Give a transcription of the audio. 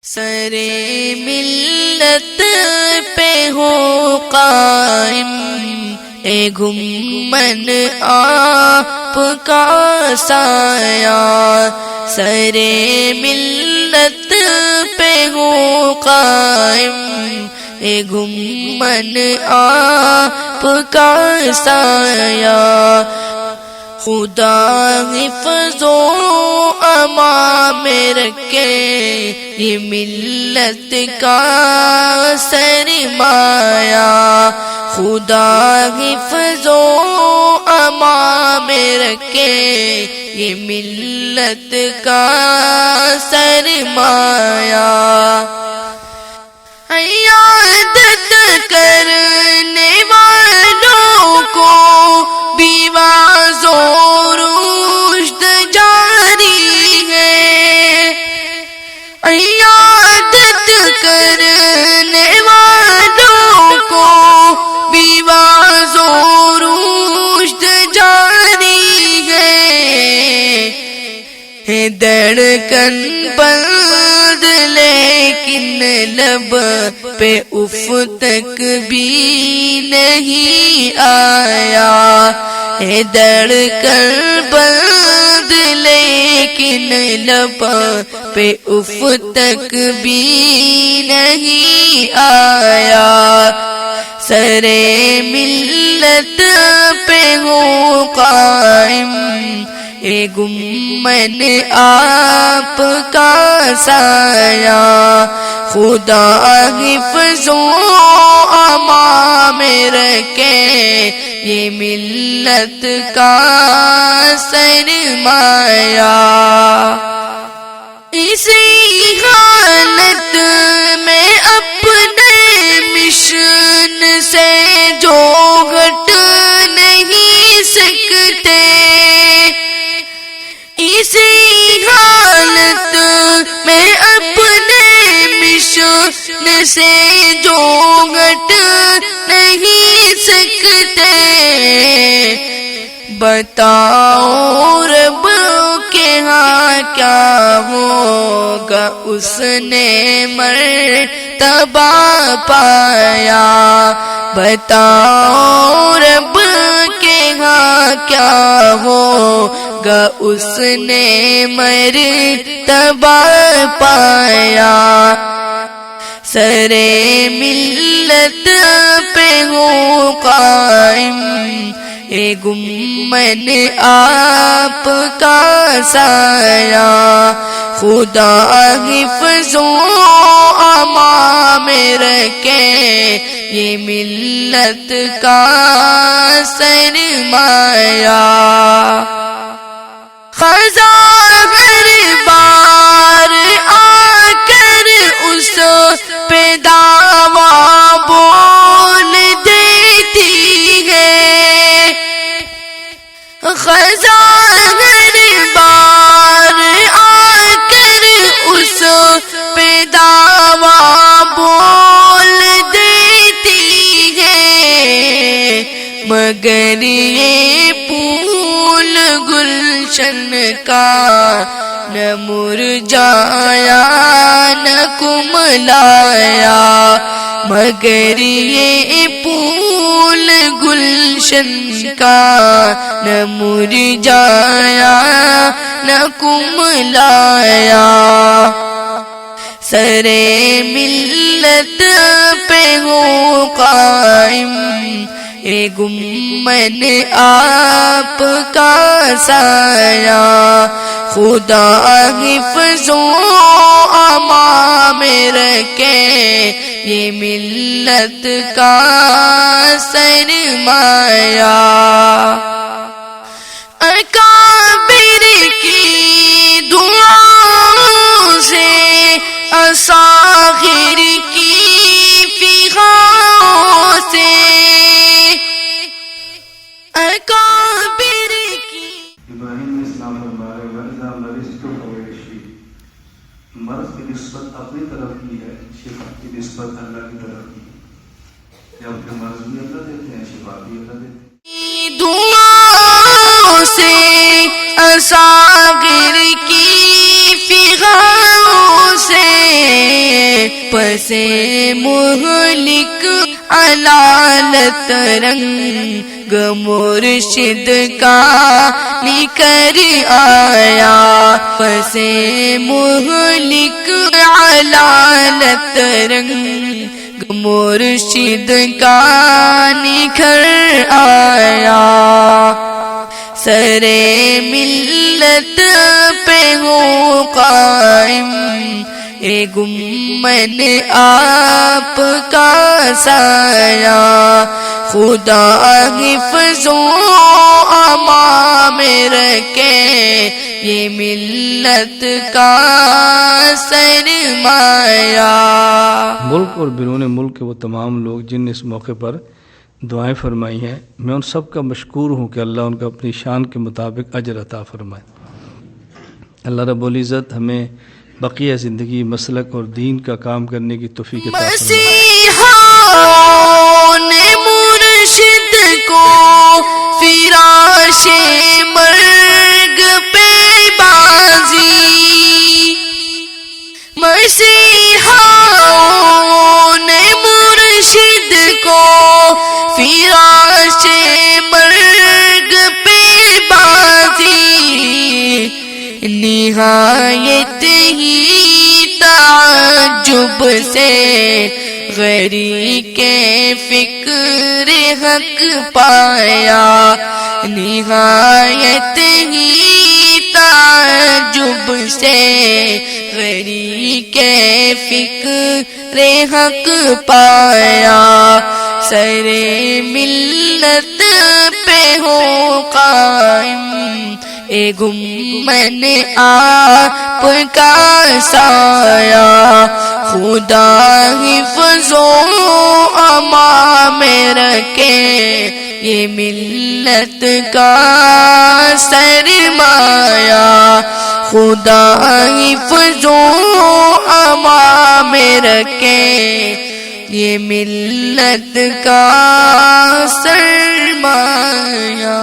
سرے ملت پہ ہو قائم، اے گھمن آپ کا سایہ، سرے ملت پہ ہو قائم، اے گھمن آپ کا سایہ، خدا حفظ و امان میں رکھے یہ ملت کا سرمایہ، خدا حفظ و امان میں رکھے یہ ملت کا سرمایہ، عیادت کرنے والوں کو بیواز و رشد جاری ہے، عیادت کرنے والوں کو بیواز و رشد جاری ہے، دھڑکن بند لیکن لب پہ اف تک بھی نہیں آیا، ہے دھڑکن بند لیکن لب پہ اف تک بھی نہیں آیا، سرے ملت پہ ہو قائم، اے گھمن آپ کا سایہ، خدا حفظ و امان میں رکھے یہ ملت کا سرمایہ، اسی حالت میں اپنے مشن سے جو ہٹ نہیں سکتے، اسی حالت میں اپنے مشن سے جو ہٹ نہیں سکتے، بتاؤ رب کے ہاں کیا ہوگا اس نے مرتبہ پایا، بتاؤ رب کے ہاں کیا ہوگا اس نے مرتبہ پایا، سرے ملت پہ ہو قائم، اے گھمن آپ کا سایہ، خدا حفظ و امان میں رکھے یہ ملت کا سرمایہ، خزاں ہر بار آ کر اس پہ دعویٰ بول دیتی ہے، خزاں ہر بار آ کر اس پہ دعویٰ بول دیتی ہے، مگر یہ پھول گلشن کا نہ مرجھایا نہ کملایا، مگر یہ پھول گلشن کا نہ مرجھایا نہ کملایا، سرے ملت پہ ہو قائم، اے گھمن آپ کا سایہ، خدا حفظ و امان میں رکھے یہ ملت کا سرمایہ، اکابر کی دعاؤں سے اصاغر کی فغانوں سے، اکابر کی ابراہیم نے اسلام فرمایا وَإِذَا مَرِضْتُ فَهُوَ يَشْفِينِ، مرض کی نسبت اپنی طرف کی ہے، شفا کی نسبت اللہ کی طرف کی ہے، جب کہ مرض بھی اللہ دیتے ہیں شفا بھی اللہ دیتے ہیں، دعاؤں سے اصاغر کی فغانوں سے پسے مہلک علالت رنگ مرشد کا نکر آیا، پسے مہلک علالت رنگ مرشد کا نکھر آیا، سرے ملت پہ ہو قائم اے گھمن آپ کا سایہ، خدا حفظ و امان میں رکھے یہ ملت کا سرمایہ۔ ملک اور بیرون ملک کے وہ تمام لوگ جن نے اس موقع پر دعائیں فرمائی ہیں، میں ان سب کا مشکور ہوں کہ اللہ ان کا اپنی شان کے مطابق اجر عطا فرمائے۔ اللہ رب العزت ہمیں بقیہ زندگی مسلک اور دین کا کام کرنے کی توفیق عطا فرمائے۔ مسیحا نے مرشد کو فراش مرگ پہ بازی، مسیحا نے مرشد کو فراش مرگ پہ بازی، نہایت ہی تعجب سے غری کے فکر حق پایا، نہایت ہی تعجب سے غری کے فکر حق پایا، سر ملت پہ ہو قائم اے گھمن آپ کا سایہ، خدا حفظ و امان میں رکھے یہ ملت کا سرمایہ، خدا حفظ و امان میں رکھے یہ ملت کا سرمایہ۔